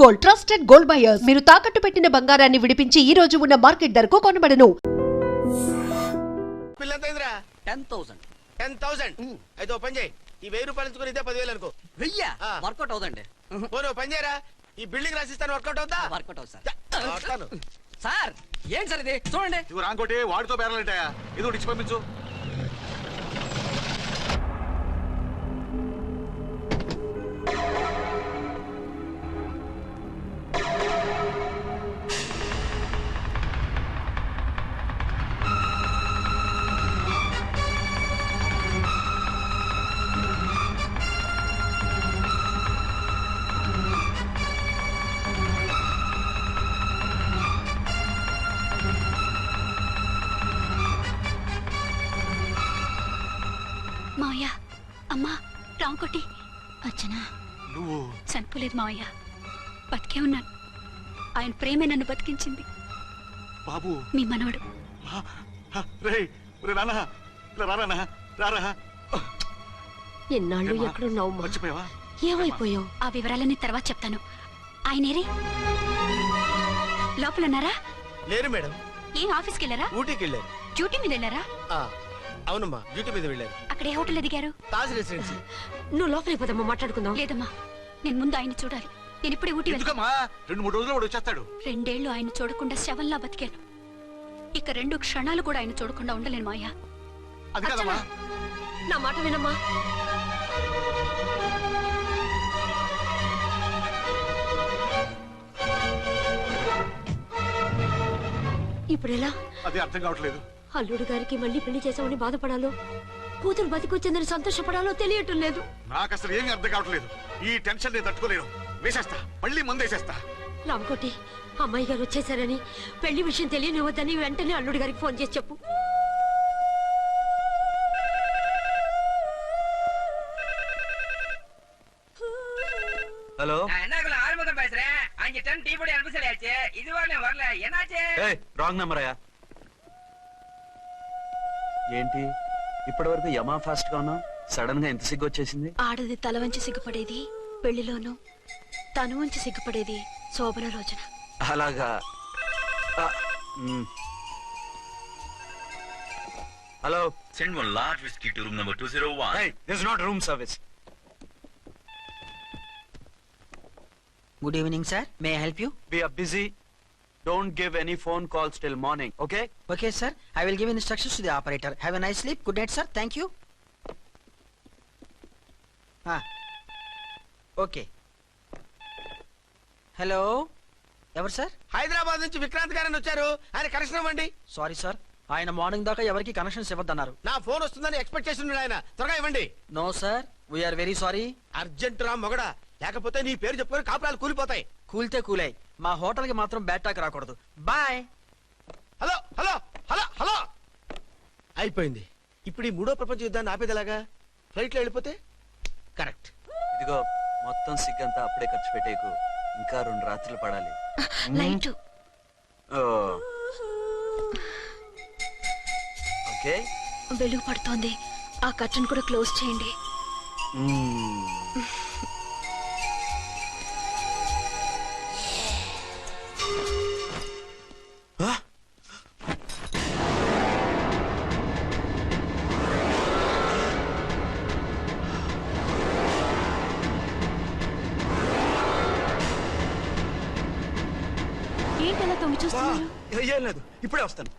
Gold, trusted gold buyers. మీరు తాకట్టు పెట్టిన బంగారాన్ని విడిపించి ఈ రోజు ఉన్న మార్కెట్ ధరకు కొనబడను. పిల్లంతైందిరా 10,000. 10,000 అయితే ఓ పని చేయి, ఈ 1000 రూపాయలు ఇచ్చుకుని ఇదే 10,000 అనుకో. వెయ్యా వర్కౌట్ అవుదండి. పోను పని చేయరా, ఈ బిల్డింగ్ రాసిస్తాను, వర్కౌట్ అవుతా. వర్కౌట్ అవుతుంది సార్. సార్ ఏం సార్ ఇది చూడండి. ఇవి రాంకోటి వాడితో బేరాలంటాయా? ఇది ఒకటి ఇచ్చి పంపించు. మావయ్య, అమ్మా, రాంకోటి. అచ్చనా నువ్వు చనిపోలేదు మావయ్య, బతికే ఉన్నాను. ఆయన ప్రేమే నన్ను బతికించింది. బాబు మీ మనవడు. ఎన్నాళ్ళు ఎక్కడున్నావు? మర్చిపోయావా? ఏమైపోయావు? ఆ వివరాలన్నీ తర్వాత చెప్తాను. ఆయనేరి లోపల ఉన్నారా? లేరు మేడం. ఏం ఆఫీస్కి వెళ్ళారా? ఊటీకి వెళ్ళారు. డ్యూటీ మీద వెళ్ళారా? అవునమ్మా, డ్యూటీ మీద వెళ్ళారు. అక్కడ ఏ హోటల్ ఎదిగారు? తాజ్ రెసిడెన్సీ. నువ్వు లోపలికి పోదమ్మా, మాట్లాడుకుందాం. లేదమ్మా, నేను ముందు ఆయన చూడాలి. నేను ఇప్పుడే ఊటీ వెళ్తాను. ఎందుకమ్మా? 2-3 రోజులు వాడు వచ్చేస్తాడు. 2 ఏళ్లు ఆయన చూడకుండా శవంలా బతికాను. ఇక 2 క్షణాలు కూడా ఆయన చూడకుండా ఉండలేను మాయా. అది కదమ్మా. నా మాట వినమ్మా. ఇప్పుడెలా? అది అర్థం కావట్లేదు. అల్లుడు గారికి మళ్ళీ పెళ్లి చేసామని బాధపడాలో, కూతురు బతికొచ్చిందని సంతోషపడాలో తెలియటం లేదు. నాకు అసలు ఏమీ అర్థం కావట్లేదు. ఈ టెన్షన్ నేను తట్టుకోలేను. వేసేస్తా, మళ్ళీ మందేసేస్తా. రామకోటి, అమ్మాయి గారు వచ్చేసారని, పెళ్లి విషయం తెలియనివ్వద్దని వెంటనే అల్లుడు గారికి ఫోన్ చేసి చెప్పు. ஹலோ என்னக்குள்ள ஆறுமுகம் பேசுறேன். அங்க 10 டீ பொடி அனுப்ப சொல்லியாச்சு. இதுவரை வரல, என்னாச்சு? ఏయ్ రాంగ్ నెంబర్ అయ్యా. ఏంటి ఇప్పటి వరకు యమా ఫాస్ట్ గా ఉన్నావు, సడన్ గా ఎంత సిగ్గు వచ్చేసింది? ఆడది తల వంచి సిగ్గుపడేది పెళ్లిలోనూ, తను వంచి సిగ్గుపడేది శోభన రోజున. అలాగా. Hello, Send one large whiskey to room number 201. hey, this is not room service. Good evening sir, may I help you? We are busy. Don't give any phone calls till morning, okay? Okay sir, I will give instructions to the operator. Have a nice sleep. Good night sir. Thank you. Okay. Hello, ఎవరు sir? Hyderabad నుంచి విక్రాంత్ గారని వచ్చారు, ఆయన connection ఇవ్వండి. Sorry sir, ఆయన morning దాకా ఎవరికి connections ఇవ్వద్దన్నారు. నా ఫోన్ వస్తుందని ఎక్స్పెక్ట్ చేసి ఉన్నాడు ఆయన. త్వరగా ఇవ్వండి. No sir, we're very sorry. Urgent రా మొగడా, లేకపోతే నీ పేరు చెప్పుకొని కాపురాలు కూలిపోతాయి. కూల్తే కూలాయి, మా హోటల్ కి మాత్రం బ్యాడ్ టాక్ రాకూడదు. Bye. Hello hello hello hello. అయిపోయింది. ఇప్పుడు ఈ 3వ ప్రపంచ యుద్ధాన్ని ఆపేదలాగా? ఫ్లైట్ లో వెళ్ళిపోతే కరెక్ట్. ఇదిగో మొత్తం సిగ్గంతా అప్పుడే ఖర్చు పెట్టేకు, ఇంకా 2 రాత్రులు పడాలి. లైట్ ఓకే, వెలుగు పడుతోంది, ఆ కర్టన్ కూడా క్లోజ్ చేయండి. ఏంటలా తొంగి చూస్తున్నారు? ఏం లేదు, ఇప్పుడే వస్తాను.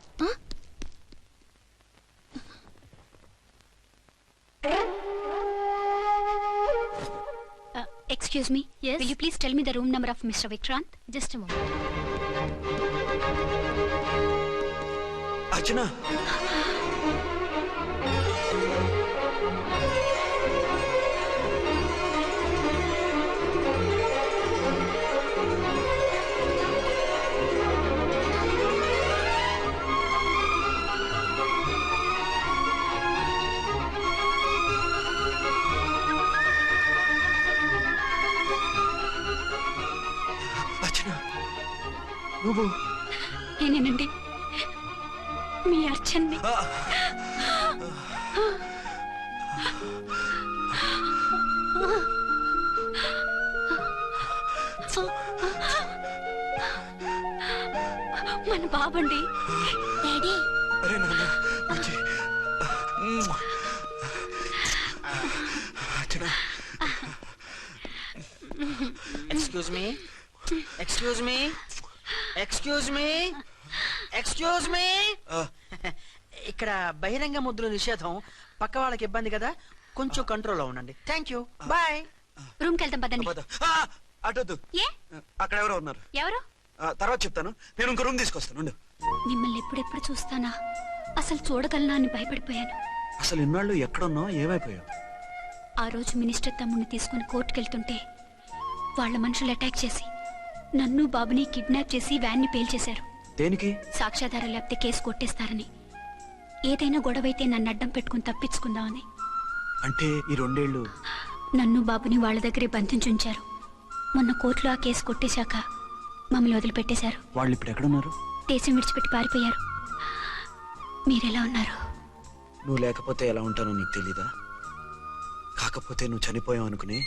Excuse me. Yes. Will you please tell me the room number of Mr. Vikrant? Just a moment. Archana. నువ్వు నేనేనండి, మీ అర్చన్ని. మన బాబండి. డాడీ అరే నాన్న వచ్చి. చిన్న excuse me, excuse me, excuse me, excuse me. ఇక్కడ బహిరంగ ముద్దుల నిషేధం, పక్క వాళ్ళకి ఇబ్బంది కదా, కొంచెం కంట్రోల్లో ఉండండి. Thank you, bye. రూమ్కి వెళ్తాం పదండి. అటొద్దు, ఏ అక్కడ ఎవరో ఉన్నారు. ఎవరు? తర్వాత చెప్తాను. నేను ఇంకో రూమ్ తీసుకొస్తాను ఉండు. మిమ్మల్ని ఎప్పుడెప్పుడు చూస్తానా, అసలు చూడగలనా అని భయపడిపోయాను. అసలు ఇన్నాళ్ళు ఎక్కడున్నావు, ఏమైపోయావు? ఆ రోజు మినిస్టర్ తమ్ముడిని తీసుకుని కోర్టుకెళ్తుంటే వాళ్ళ మనుషులు అటాక్ చేసి నన్ను బాబుని కిడ్నాప్ చేసి వ్యాన్ని పేల్చేశారు. దేనికి? సాక్ష్యాధారం లేకపోతే కేసు కొట్టేస్తారని. ఏదైనా గొడవైతే నన్ను అడ్డం పెట్టుకుని తప్పించుకుందామని. అంటే ఈ 2 ఏళ్ళు నన్ను బాబుని వాళ్ళ దగ్గరే బంధించుంచారు. మొన్న కోర్టులో ఆ కేసు కొట్టేశాక మమ్మల్ని వదిలిపెట్టేశారు. వాళ్ళు ఇప్పుడు ఎక్కడున్నారు? దేశం విడిచిపెట్టి పారిపోయారు. మీరెలా ఉన్నారు? నువ్వు లేకపోతే ఎలా ఉంటానో నీకు తెలీదా? కాకపోతే నువ్వు చనిపోయావు అనుకుని.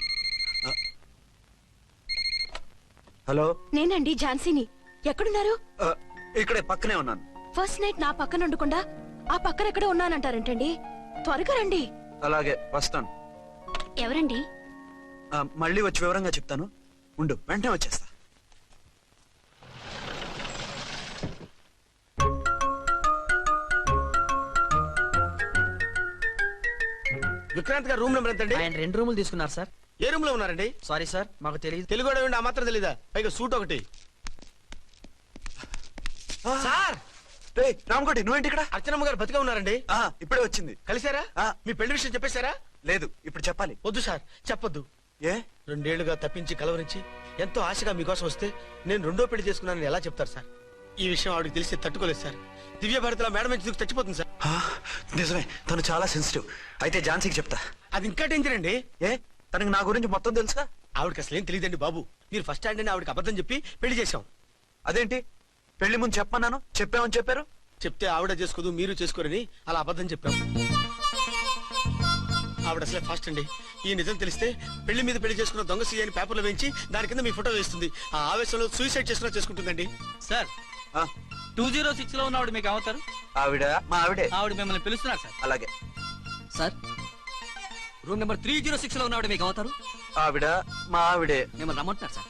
హలో, నేనండి ఝాన్సీని. ఎక్కడున్నారు? ఇక్కడే పక్కనే ఉన్నాను. ఫస్ట్ నైట్ నా పక్కన ఉండకుండా ఆ పక్కన ఎక్కడ ఉన్నానంటారేంటండి? త్వరగా రండి. అలాగే వస్తాను. ఎవరండి? మళ్ళీ వచ్చి వివరంగా చెప్తాను. ఉండు, వెంటనే వచ్చేస్తా. విక్రాంత్ గారు రూమ్ నెంబర్ ఎంతండి? ఆయన 2 రూములు తీసుకున్నారు సార్. ఏ రూమ్ లో ఉన్నారండి? సారీ సార్, మాకు తెలియదు. తెలుగు ఆ మాత్రం తెలీదా? పైగా సూట్ ఒకటి. సార్, రామకోటి, నువ్వేంటి ఇక్కడ? అర్చనమ్మ గారు బతిగా ఉన్నారండి. ఇప్పుడే వచ్చింది. కలిసారా? ఆ. మీ పెళ్లి విషయం చెప్పేశారా? లేదు, ఇప్పుడు చెప్పాలి. వద్దు సార్, చెప్పొద్దు. ఏ? 2 ఏళ్లుగా తప్పించి కలవరించి ఎంతో ఆశగా మీకోసం వస్తే నేను 2వ పెళ్లి చేసుకున్నానని ఎలా చెప్తారు సార్? ఈ విషయం ఆవిడకి తెలిసి తట్టుకోలేదు సార్. దివ్య భారతిలో మేడం నుంచి దూకి చచ్చిపోతుంది సార్. నిజమే, తను చాలా సెన్సిటివ్. అయితే ఝాన్సీకి చెప్తా. అది ఇంకా డేంజర్ అండి. ఏ, తనకి నా గురించి మొత్తం తెలుసా? ఆవిడకి అసలు ఏం తెలియదండి బాబు. మీరు ఫస్ట్ హ్యాండ్ అని ఆవిడకి అబద్ధం చెప్పి పెళ్లి చేశాం. అదేంటి, పెళ్లి ముందు చెప్పమన్నాను, చెప్పామని చెప్పారు. చెప్తే ఆవిడ చేసుకోదు, మీరు చేసుకోరని అలా అబద్ధం చెప్పాం. ఆవిడ అసలే ఫాస్ట్ అండి. ఈ నిజం తెలిస్తే పెళ్లి మీద పెళ్లి చేసుకున్న దొంగ సీ అని పేపర్లో వేయించి దాని కింద మీ ఫోటో వేస్తుంది. ఆ ఆవేశంలో సూసైడ్ చేసుకున్నా చేసుకుంటుందండి. సార్ 206 లో ఉన్నవాడు మీకు అవుతారు. ఆవిడ మా ఆవిడే. ఆవిడ మిమ్మల్ని పిలుస్తున్నారు సార్. అలాగే. సార్ రూమ్ నెంబర్ 306 లో ఉన్నవాడు మీకు అవుతారు. ఆవిడ మా ఆవిడే. మిమ్మల్ని రమ్మంటున్నారు సార్.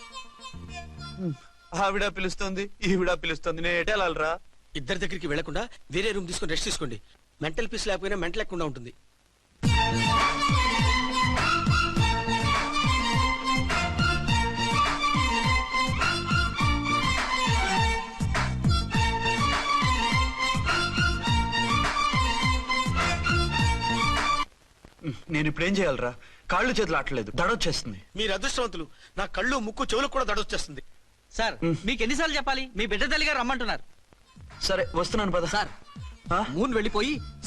ఆవిడ పిలుస్తుంది, ఈవిడ పిలుస్తుంది. నేను ఎటు వెళ్ళాలిరా? ఇద్దరి దగ్గరికి వెళ్లకుండా వేరే రూమ్ తీసుకొని రెస్ట్ తీసుకోండి. మెంటల్ పీస్ లేకపోయినా మెంటల్ లేకుండా ఉంటుంది. నేను ఇప్పుడు ఏం చేయాలిరా? కాళ్ళు చేతులు ఆటలేదు, దడొచ్చేస్తుంది. మీరు అదృష్టవంతులు. నా కళ్ళు ముక్కు చెవులకు కూడా దడొచ్చేస్తుంది. సార్ మీకు ఎన్నిసార్లు చెప్పాలి? మీ బిడ్డ తల్లి గారు రమ్మంటున్నారు. సరే వస్తున్నాను పద. సార్ మూన్ వెళ్ళిపోయి